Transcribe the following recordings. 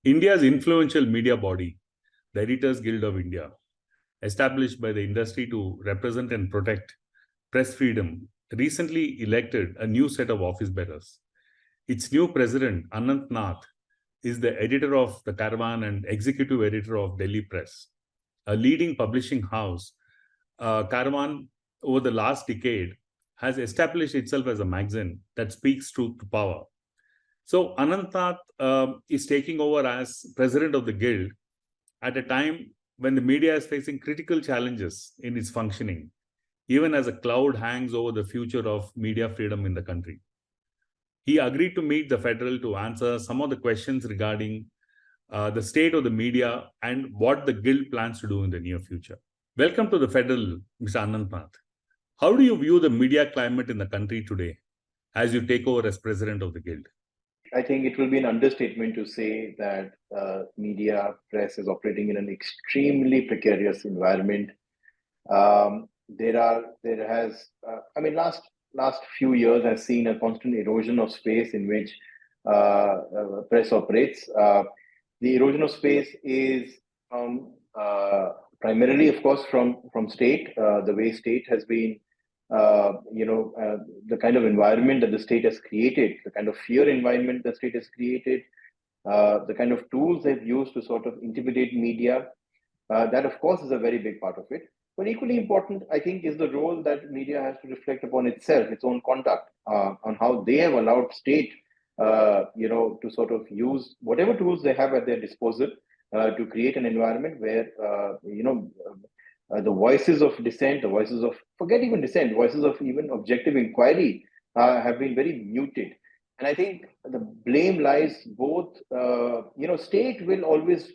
India's influential media body, the Editors Guild of India, established by the industry to represent and protect press freedom, recently elected a new set of office bearers. Its new president, Anant Nath, is the editor of The Caravan and executive editor of Delhi Press, a leading publishing house. Caravan, over the last decade, has established itself as a magazine that speaks truth to power. So Anant Nath is taking over as president of the guild at a time when the media is facing critical challenges in its functioning, even as a cloud hangs over the future of media freedom in the country. He agreed to meet the Federal to answer some of the questions regarding the state of the media and what the guild plans to do in the near future. Welcome to the Federal, Mr. Anant Nath. How do you view the media climate in the country today as you take over as president of the guild? I think it will be an understatement to say that media press is operating in an extremely precarious environment. Last few years has seen a constant erosion of space in which press operates. The erosion of space is primarily, of course, from state. The way state has been the kind of environment that the state has created, the kind of fear environment the state has created, the kind of tools they've used to sort of intimidate media, that of course is a very big part of it. But equally important, I think, is the role that media has to reflect upon itself, its own conduct, on how they have allowed state, to sort of use whatever tools they have at their disposal to create an environment where, the voices of dissent, the voices of, forget even dissent, voices of even objective inquiry have been very muted. And I think the blame lies both, state will always,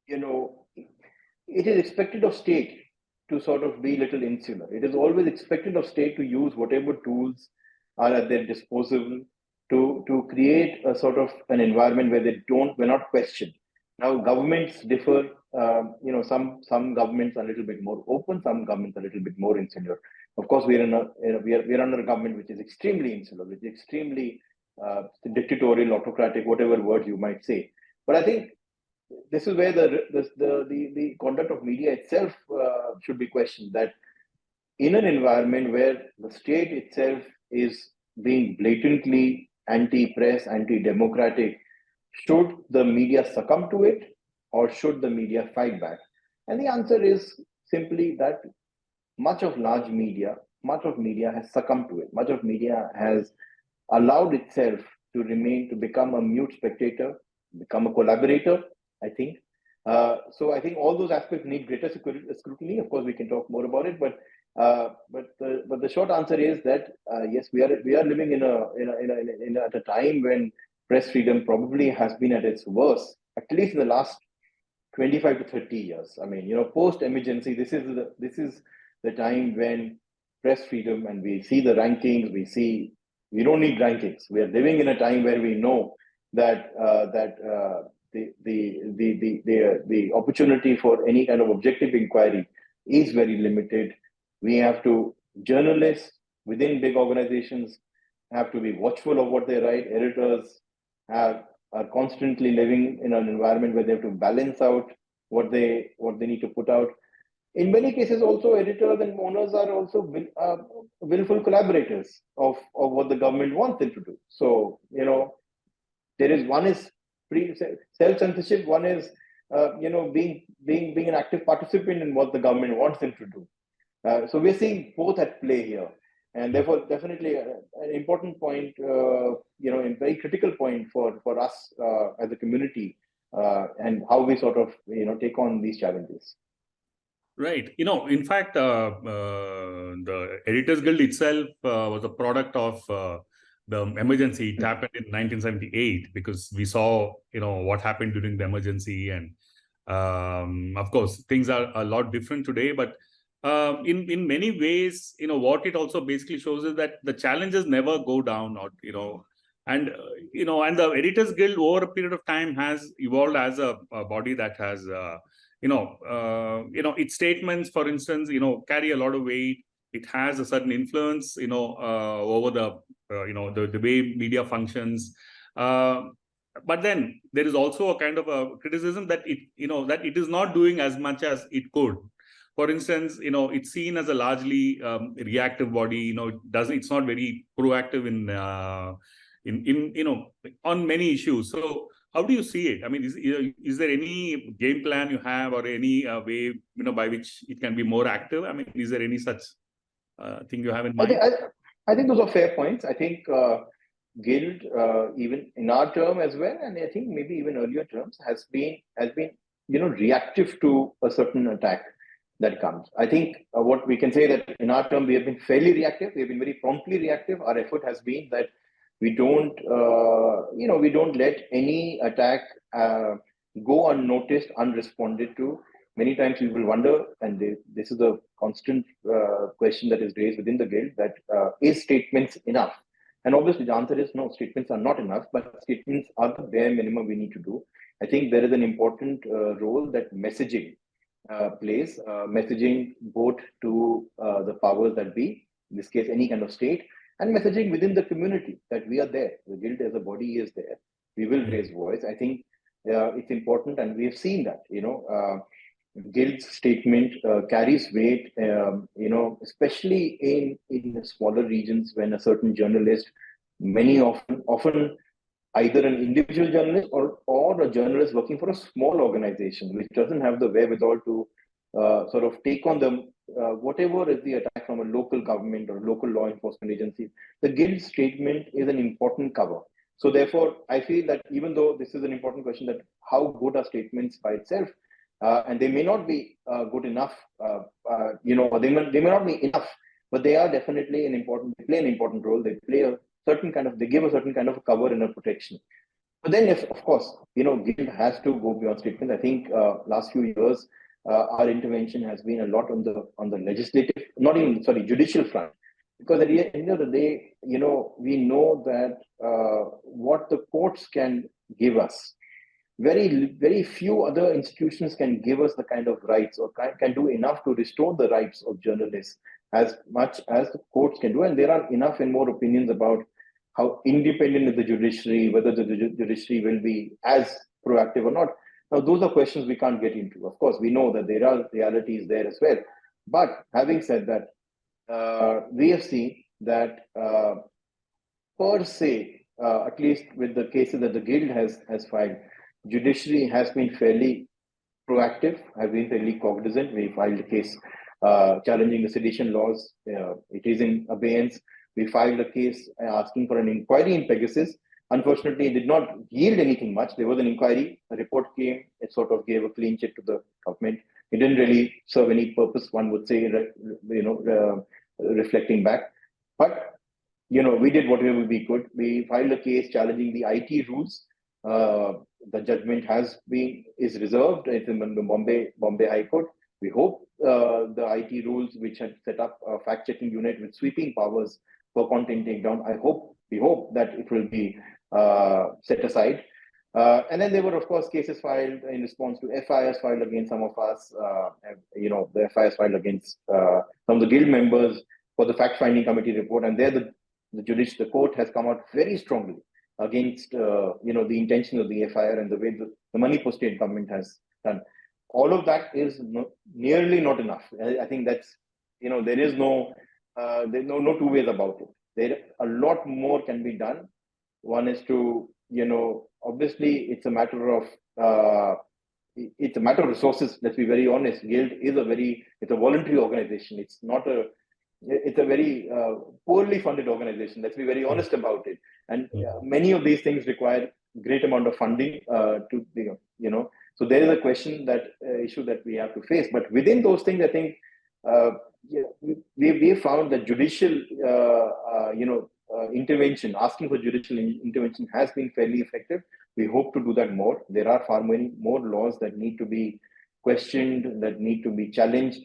it is expected of state to sort of be a little insular. It is always expected of state to use whatever tools are at their disposal to create a sort of an environment where we're not questioned. Now, governments differ. Some governments are a little bit more open, some governments are a little bit more insular. Of course, we're under a government which is extremely insular, which is extremely dictatorial, autocratic, whatever word you might say. But I think this is where the conduct of media itself should be questioned. That in an environment where the state itself is being blatantly anti-press, anti-democratic, should the media succumb to it, or should the media fight back? And the answer is simply that much of media has succumbed to it. Much of media has allowed itself to become a mute spectator, become a collaborator, I think. So I think all those aspects need greater scrutiny. Of course, we can talk more about it, but the short answer is that yes, we are living at a time when press freedom probably has been at its worst, at least in the last 25 to 30 years. I mean, post emergency, this is the time when press freedom, and we see the rankings, we don't need rankings. We are living in a time where we know that the opportunity for any kind of objective inquiry is very limited. We have to, journalists within big organizations have to be watchful of what they write. Editors are constantly living in an environment where they have to balance out what they need to put out. In many cases, also editors and owners are also willful collaborators of what the government wants them to do. So there is one is self-censorship, one is being an active participant in what the government wants them to do. So we're seeing both at play here. And therefore, definitely an important point, a very critical point for us as a community, and how we sort of, take on these challenges. Right. In fact, the Editors Guild itself was a product of the emergency. It happened in 1978 because we saw, what happened during the emergency. And of course, things are a lot different today. But in many ways, what it also basically shows is that the challenges never go down, or, and the Editors Guild over a period of time has evolved as a body that has, its statements, for instance, carry a lot of weight. It has a certain influence, over the way media functions. but then there is also a kind of a criticism that it is not doing as much as it could. For instance, it's seen as a largely reactive body. It's not very proactive in on many issues. So how do you see it? I mean, is there any game plan you have, or any way by which it can be more active? I mean, is there any such thing you have in mind? I think those are fair points. I think guild, even in our term as well, and I think maybe even earlier terms, has been reactive to a certain attack that comes. I think what we can say that in our term we have been fairly reactive. We have been very promptly reactive. Our effort has been that we don't let any attack go unnoticed, unresponded to. Many times we will wonder, and this is a constant question that is raised within the guild, that is statements enough? And obviously the answer is no, statements are not enough, but statements are the bare minimum we need to do. I think there is an important role that messaging plays, messaging both to the powers that be, in this case, any kind of state, and messaging within the community that we are there. The guild as a body is there. We will raise voice. I think it's important, and we have seen that, guild's statement carries weight, especially in smaller regions when a certain journalist, often either an individual journalist or a journalist working for a small organization which doesn't have the wherewithal to sort of take on them whatever is the attack from a local government or local law enforcement agency. The guild statement is an important cover. So therefore, I feel that even though this is an important question, that how good are statements by itself, and they may not be good enough, or they may not be enough, but they are definitely they play an important role. They give a certain kind of a cover and a protection. But then, if of course, guild has to go beyond statements. I think last few years, our intervention has been a lot on the legislative, judicial front, because at the end of the day, we know that what the courts can give us, very, very few other institutions can give us the kind of rights, or can do enough to restore the rights of journalists as much as the courts can do. And there are enough and more opinions about how independent is the judiciary, whether the judiciary will be as proactive or not. Now, those are questions we can't get into. Of course, we know that there are realities there as well. But having said that, we have seen that per se, at least with the cases that the guild has filed, judiciary has been fairly proactive, has been fairly cognizant. We filed a case challenging the sedition laws. It is in abeyance. We filed a case asking for an inquiry in Pegasus. Unfortunately, it did not yield anything much. There was an inquiry, a report came, it sort of gave a clean check to the government. It didn't really serve any purpose, one would say, reflecting back. But, we did whatever we could. We filed a case challenging the IT rules. The judgment is reserved. It's in the Bombay High Court. We hope the IT rules, which had set up a fact-checking unit with sweeping powers for content takedown, we hope that it will be set aside. And then there were, of course, cases filed in response to FIRs filed against some of us. The FIRs filed against some of the guild members for the fact-finding committee report, and there the court has come out very strongly against the intention of the FIR and the way the Manipur state government has done. All of that is nearly not enough. I think that's there is no two ways about it. There a lot more can be done. One is to obviously it's a matter of resources. Let's be very honest. Guild is it's a voluntary organization. It's a very poorly funded organization. Let's be very honest about it. And many of these things require great amount of funding So there is a issue that we have to face. But within those things, I think we have found that judicial intervention, asking for judicial intervention, has been fairly effective. We hope to do that more. There are far many more laws that need to be questioned, that need to be challenged.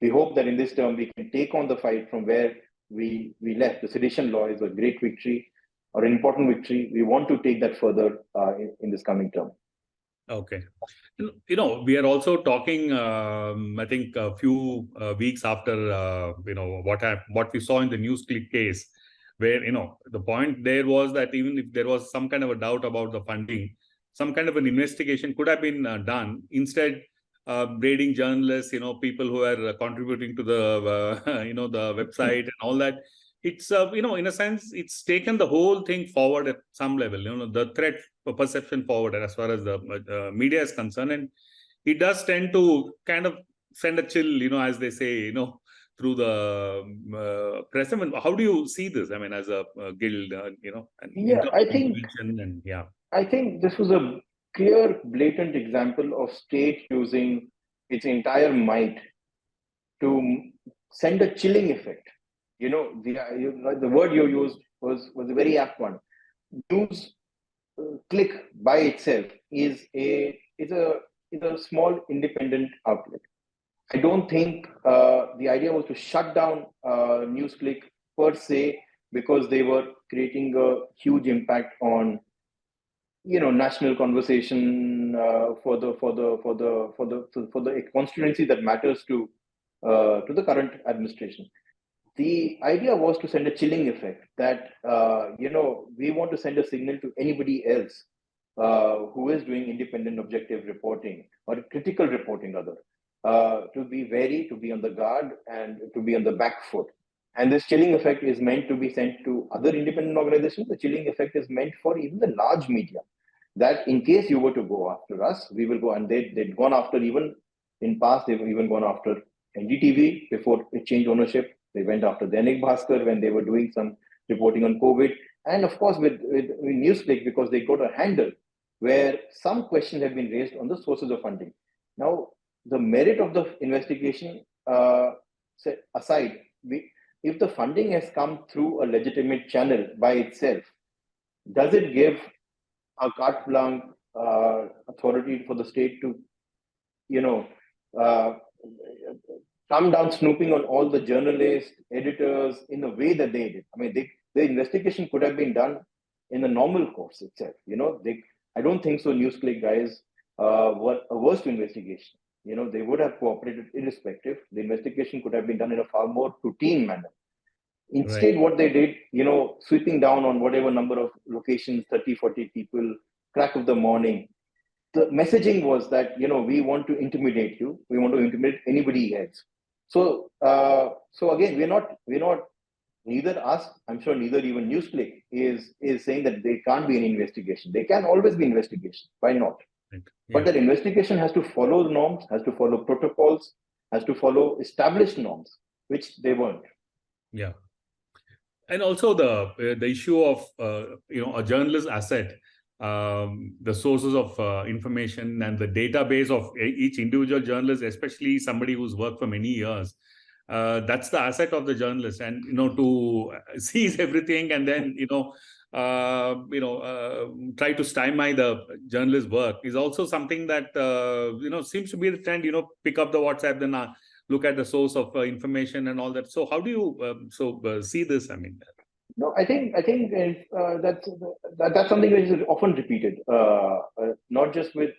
We hope that in this term we can take on the fight from where we left. The sedition law is a great victory, or an important victory. We want to take that further in this coming term. Okay. We are also talking, I think, a few weeks after, what we saw in the NewsClick case, where, the point there was that even if there was some kind of a doubt about the funding, some kind of an investigation could have been done. Instead, braiding journalists, people who are contributing to the, the website and all that. It's, in a sense, it's taken the whole thing forward at some level, the threat perception forward as far as the media is concerned. And it does tend to kind of send a chill, as they say, through the press. I mean, how do you see this? I mean, as a guild, and in Yeah, terms I of think intervention and I think this was a clear, blatant example of state using its entire might to send a chilling effect. The word you used was a very apt one. News click by itself is a small independent outlet. I don't think the idea was to shut down NewsClick per se, because they were creating a huge impact on national conversation for the constituency that matters to the current administration. The idea was to send a chilling effect that we want to send a signal to anybody else who is doing independent objective reporting or critical reporting rather, to be wary, to be on the guard, and to be on the back foot. And this chilling effect is meant to be sent to other independent organizations. The chilling effect is meant for even the large media, that in case you were to go after us, we will go. And they'd gone after, even in past, they've even gone after NDTV before it changed ownership. They went after Dainik Bhaskar when they were doing some reporting on COVID. And of course, with NewsClick, because they got a handle where some questions have been raised on the sources of funding. Now, the merit of the investigation set aside, if the funding has come through a legitimate channel by itself, does it give a carte blanche authority for the state to, come down snooping on all the journalists, editors in the way that they did? I mean, the investigation could have been done in the normal course itself. I don't think so. NewsClick guys were averse to investigation. They would have cooperated irrespective. The investigation could have been done in a far more routine manner. Instead, what they did, sweeping down on whatever number of locations, 30, 40 people, crack of the morning, the messaging was that, we want to intimidate you. We want to intimidate anybody else. So again, we're not, neither us, I'm sure neither even NewsClick is saying that there can't be an investigation. There can always be investigation. Why not? Right. But that investigation has to follow the norms, has to follow protocols, has to follow established norms, which they weren't. Yeah. And also the issue of a journalist asset, the sources of information and the database of each individual journalist, especially somebody who's worked for many years. That's the asset of the journalist, and to seize everything and then try to stymie the journalist's work is also something that seems to be the trend. Pick up the WhatsApp, then look at the source of information and all that. So how do you see this? I mean, no, I think that's something which is often repeated, not just with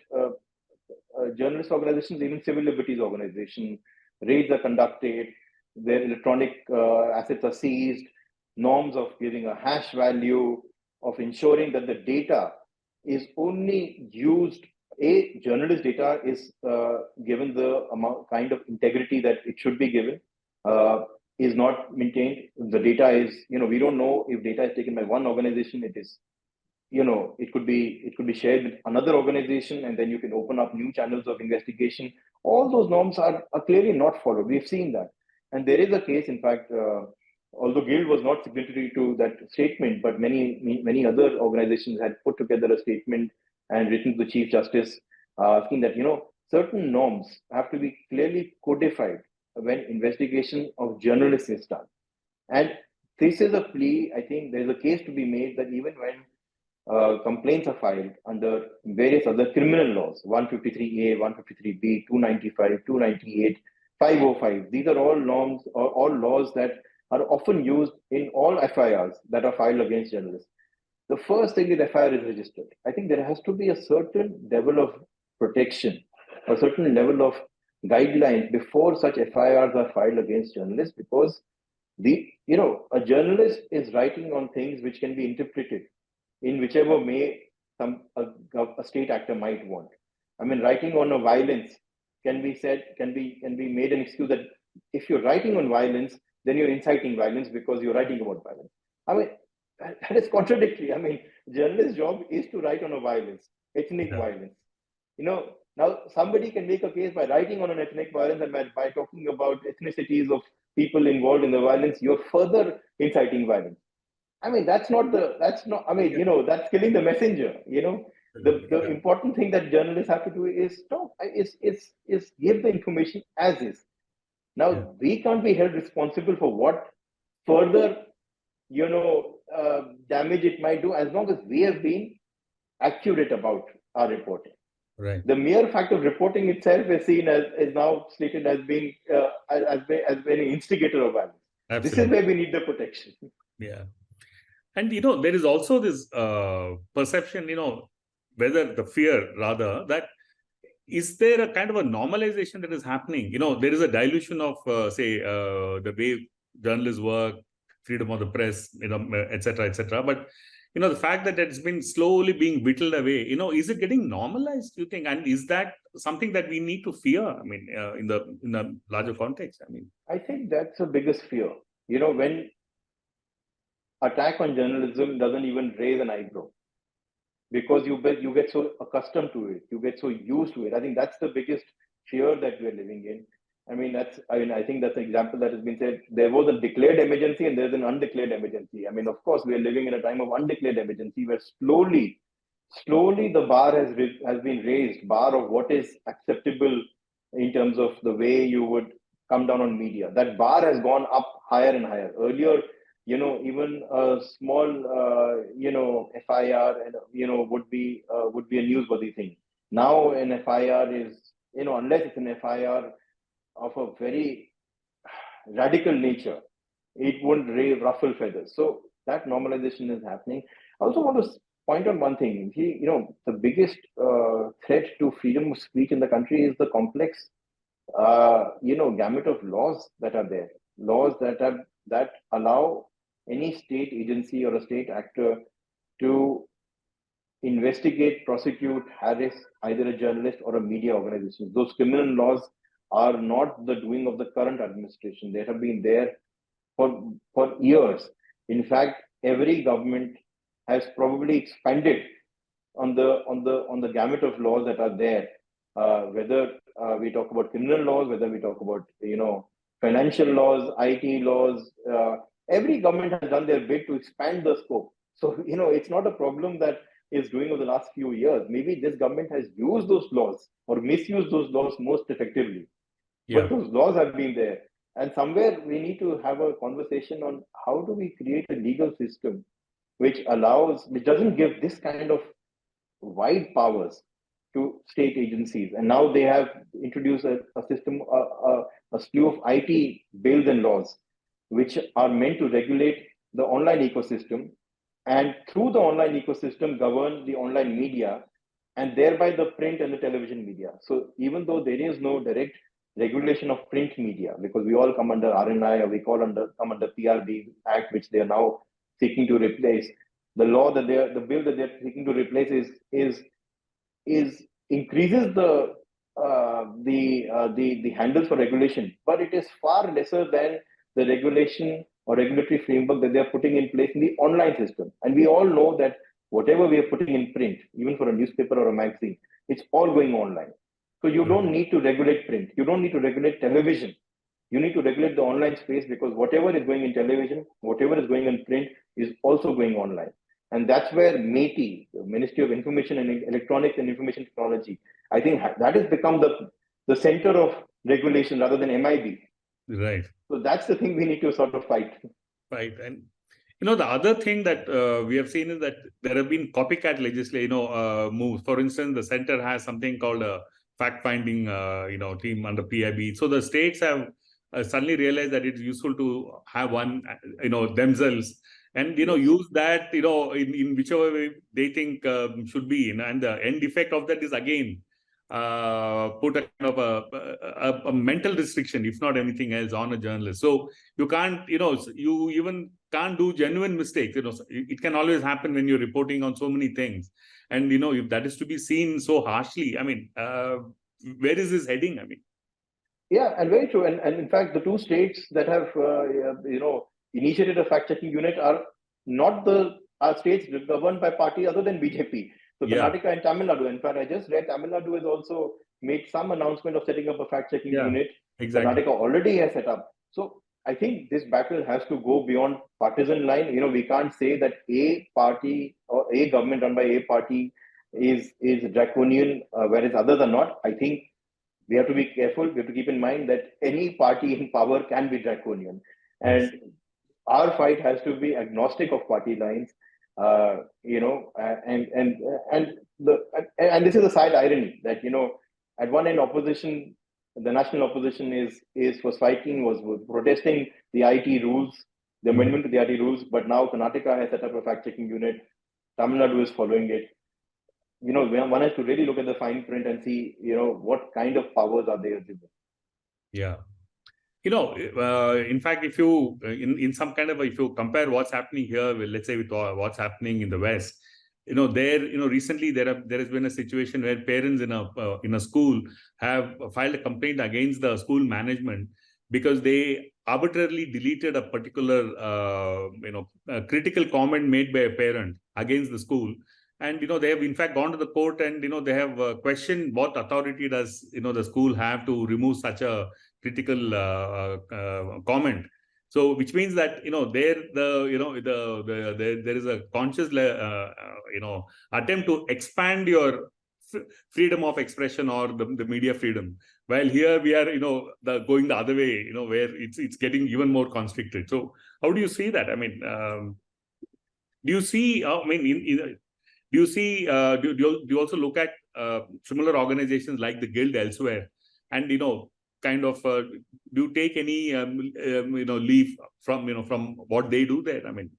journalist organizations, even civil liberties organizations. Raids are conducted, their electronic assets are seized, norms of giving a hash value, of ensuring that the data is only used. Journalist data is given the kind of integrity that it should be given, is not maintained. The data is, we don't know if data is taken by one organization. It is, it could be shared with another organization, and then you can open up new channels of investigation. All those norms are clearly not followed. We've seen that. And there is a case, in fact, although Guild was not signatory to that statement, but many other organizations had put together a statement and written to the Chief Justice asking that, certain norms have to be clearly codified when investigation of journalists is done. And this is a plea. I think there's a case to be made that even when complaints are filed under various other criminal laws, 153A, 153B, 295, 298, 505, these are all norms or all laws that are often used in all FIRs that are filed against journalists. The first thing is FIR is registered. I think there has to be a certain level of protection, a certain level of guidelines before such FIRs are filed against journalists, because A journalist is writing on things which can be interpreted in whichever way a state actor might want. I mean, writing on a violence can be made an excuse that if you're writing on violence, then you're inciting violence because you're writing about violence. I mean, that is contradictory. I mean, journalist's job is to write on a violence, ethnic violence. Now somebody can make a case by writing on an ethnic violence and by talking about ethnicities of people involved in the violence, you're further inciting violence. I mean, that's not, that's killing the messenger. The important thing that journalists have to do is talk, is give the information as is. Now, we can't be held responsible for what further, damage it might do, as long as we have been accurate about our reporting. Right. The mere fact of reporting itself is seen is now slated as being as an instigator of violence. Absolutely. This is where we need the protection. Yeah. And, there is also this perception, whether the fear rather, that is there a kind of a normalization that is happening? There is a dilution of, the way journalists work, freedom of the press, et cetera, et cetera. But, the fact that it's been slowly being whittled away, is it getting normalized, do you think? And is that something that we need to fear? I mean, in the larger context, I mean. I think that's the biggest fear. When attack on journalism doesn't even raise an eyebrow, because you get so accustomed to it, you get so used to it. I think that's the biggest fear that we're living in. I think that's an example that has been said. There was a declared emergency and there's an undeclared emergency. I mean, of course, we are living in a time of undeclared emergency where slowly the bar has been raised, bar of what is acceptable in terms of the way you would come down on media. That bar has gone up higher and higher. Earlier, even a small, FIR, would be a newsworthy thing. Now, an FIR is, unless it's an FIR of a very radical nature, it wouldn't ruffle feathers. So that normalization is happening. I also want to point on one thing. The biggest threat to freedom of speech in the country is the complex, gamut of laws that are there. Laws that allow any state agency or a state actor to investigate, prosecute, harass either a journalist or a media organization. Those criminal laws are not the doing of the current administration. They have been there for years. In fact, every government has probably expanded on the gamut of laws that are there. Whether we talk about criminal laws, whether we talk about financial laws, IT laws, every government has done their bit to expand the scope. So it's not a problem that is doing over the last few years. Maybe this government has used those laws or misused those laws most effectively. But those laws have been there. And somewhere we need to have a conversation on how do we create a legal system which doesn't give this kind of wide powers to state agencies. And now they have introduced a system, a slew of IT bills and laws, which are meant to regulate the online ecosystem, and through the online ecosystem govern the online media, and thereby the print and the television media. So even though there is no direct regulation of print media, because we all come under RNI, or we come under PRB Act, which they are now seeking to replace. The bill that they're seeking to replace increases the handles for regulation, but it is far lesser than the regulation or regulatory framework that they are putting in place in the online system. And we all know that whatever we are putting in print, even for a newspaper or a magazine, it's all going online. So you don't need to regulate print. You don't need to regulate television. You need to regulate the online space, because whatever is going in television, whatever is going in print is also going online. And that's where MeitY, the Ministry of Information and Electronics and Information Technology, I think that has become the center of regulation rather than MIB. Right. So that's the thing we need to sort of fight. Right. And the other thing that we have seen is that there have been copycat legislation, moves. For instance, the center has something called a fact-finding, team under PIB. So the states have suddenly realized that it's useful to have one, themselves, and use that, in whichever way they think should be. And the end effect of that is again put a kind of a mental restriction, if not anything else, on a journalist. So you can't, you even can't do genuine mistakes. It can always happen when you're reporting on so many things. And, if that is to be seen so harshly, I mean, where is this heading? I mean, yeah, and very true. And in fact, the two states that have initiated a fact-checking unit are not the states governed by party other than BJP. So yeah, Karnataka and Tamil Nadu. In fact, I just read Tamil Nadu has also made some announcement of setting up a fact-checking yeah, unit. exactly. Karnataka already has set up. So I think this battle has to go beyond partisan line. We can't say that a party or a government run by a party is draconian, whereas others are not. I think we have to be careful. We have to keep in mind that any party in power can be draconian, Yes. and our fight has to be agnostic of party lines. And this is a side irony that at one end opposition, the national opposition was fighting, was protesting the IT rules, the Mhm. amendment to the IT rules, but now Karnataka has set up a fact checking unit. Tamil Nadu is following it. One has to really look at the fine print and see, what kind of powers are they given. Yeah. In fact, if you in some kind of if you compare what's happening here, with, let's say, with what's happening in the West, recently there has been a situation where parents in a school have filed a complaint against the school management because they arbitrarily deleted a particular critical comment made by a parent against the school. And they have in fact gone to the court, and they have questioned what authority does the school have to remove such a critical comment. So, which means that there is a conscious attempt to expand your freedom of expression or the media freedom. While here we are going the other way, where it's getting even more constricted. So, how do you see that? I mean, do you see? I mean, do you see? Do you also look at similar organizations like the Guild elsewhere, and kind of do you take any leave from what they do there? I mean,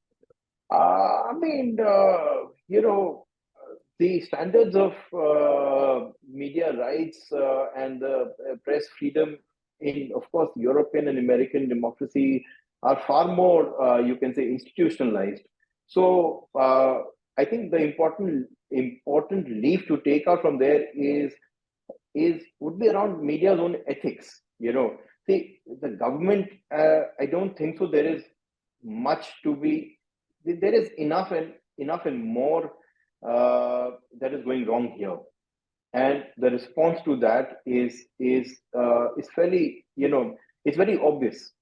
I mean, the standards of media rights and the press freedom in, of course, European and American democracy are far more, you can say, institutionalized. So I think the important leaf to take out from there would be around media's own ethics. See, the government. I don't think so. There is much to be. There is enough and more that is going wrong here, and the response to that is fairly. It's very obvious.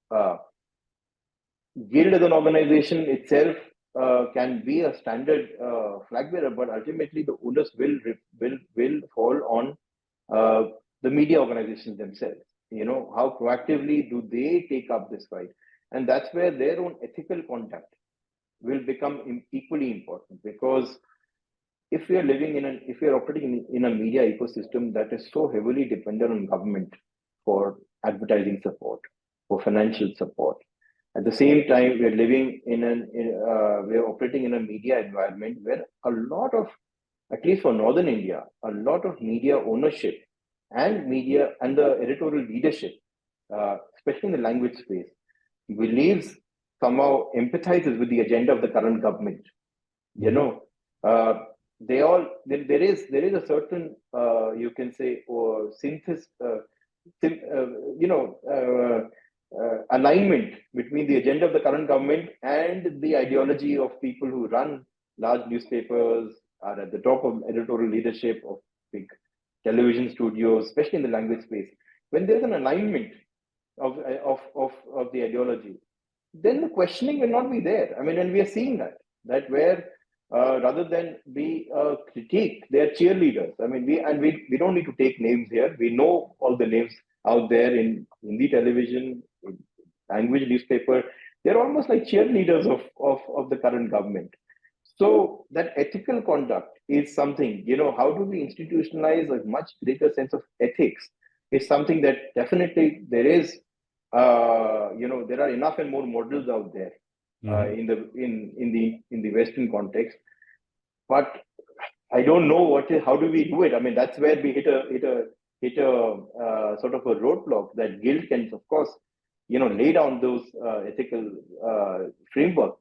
Guild as an organization itself can be a standard flag bearer, but ultimately the onus will fall on uh, the media organizations themselves. How proactively do they take up this fight? And that's where their own ethical conduct will become equally important, because if we are if we are operating in a media ecosystem that is so heavily dependent on government for advertising support, for financial support, at the same time we are living we are operating in a media environment where a lot of, at least for northern India, a lot of media ownership and media and the editorial leadership, especially in the language space, believes, somehow empathizes with the agenda of the current government. You Mhm. know, uh, there is a certain, you can say, or synthesis, you know, alignment between the agenda of the current government and the ideology of people who run large newspapers, are at the top of editorial leadership of big television studios, especially in the language space. When there's an alignment of the ideology, then the questioning will not be there. I mean, and we are seeing that where rather than be critique, they are cheerleaders. I mean, we don't need to take names here. We know all the names out there in Hindi television, in language newspaper. They're almost like cheerleaders of the current government. So that ethical conduct is something, how do we institutionalize a much greater sense of ethics is something that definitely there are enough and more models out there Mhm. in the Western context. But I don't know how do we do it. I mean, that's where we hit a sort of a roadblock that guild can, of course, lay down those ethical framework,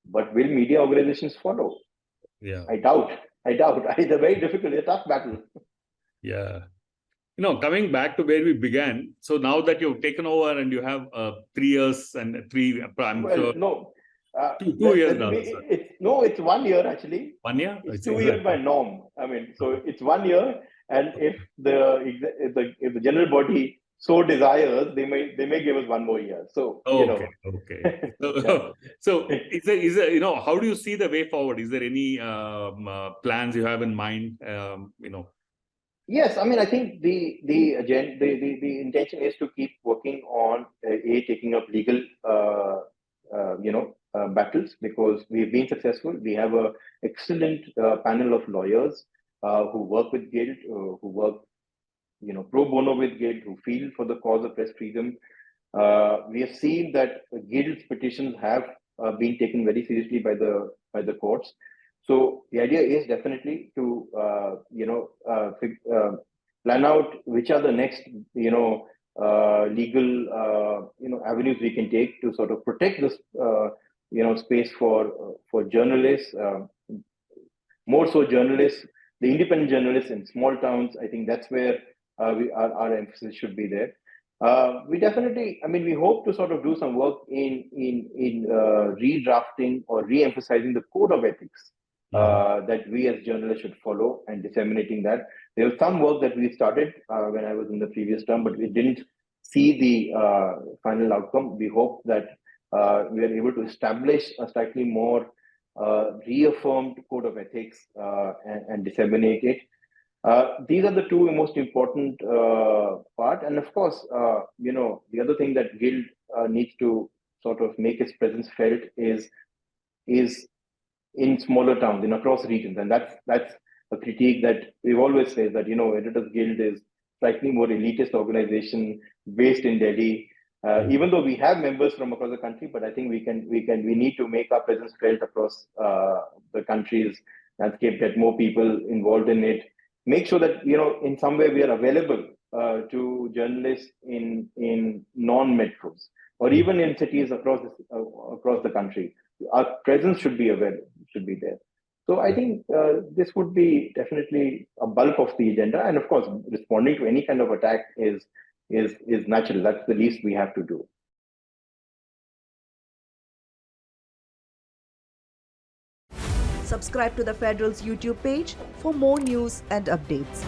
but will media organizations follow? Yeah. I doubt. It's a very difficult, a tough battle. Yeah. Coming back to where we began, so now that you've taken over and you have 3 years and I'm sure. No. 2 years now. It's 1 year actually. 1 year? It's 2 years by norm. I mean, so it's 1 year, and if the general body so desires, they may give us 1 more year. So Okay. So, yeah. so is there how do you see the way forward? Is there any plans you have in mind? Yes, I mean, I think the intention is to keep working on taking up legal battles, because we've been successful. We have a excellent panel of lawyers who work with Guild, who work pro bono with Guild, who feel for the cause of press freedom. We have seen that Guild's petitions have been taken very seriously by the courts. So the idea is definitely to plan out which are the next legal avenues we can take to sort of protect this space for journalists, more so journalists, the independent journalists in small towns. I think that's where our emphasis should be there. We definitely, I mean, we hope to sort of do some work in redrafting or re-emphasizing the code of ethics that we as journalists should follow, and disseminating that. There was some work that we started when I was in the previous term, but we didn't see the final outcome. We hope that we are able to establish a slightly more reaffirmed code of ethics and disseminate it. These are the two most important part, and of course, the other thing that Guild needs to sort of make its presence felt is in smaller towns, in across regions, and that's a critique that we've always said, that Editors Guild is slightly more elitist organization based in Delhi. Even though we have members from across the country, but I think we need to make our presence felt across the country's landscape, get more people involved in it, make sure that in some way we are available to journalists in non-metros or even in cities across the country. Our presence should be there. So I think this would be definitely a bulk of the agenda, and of course, responding to any kind of attack is natural. That's the least we have to do. Subscribe to the Federal's YouTube page for more news and updates.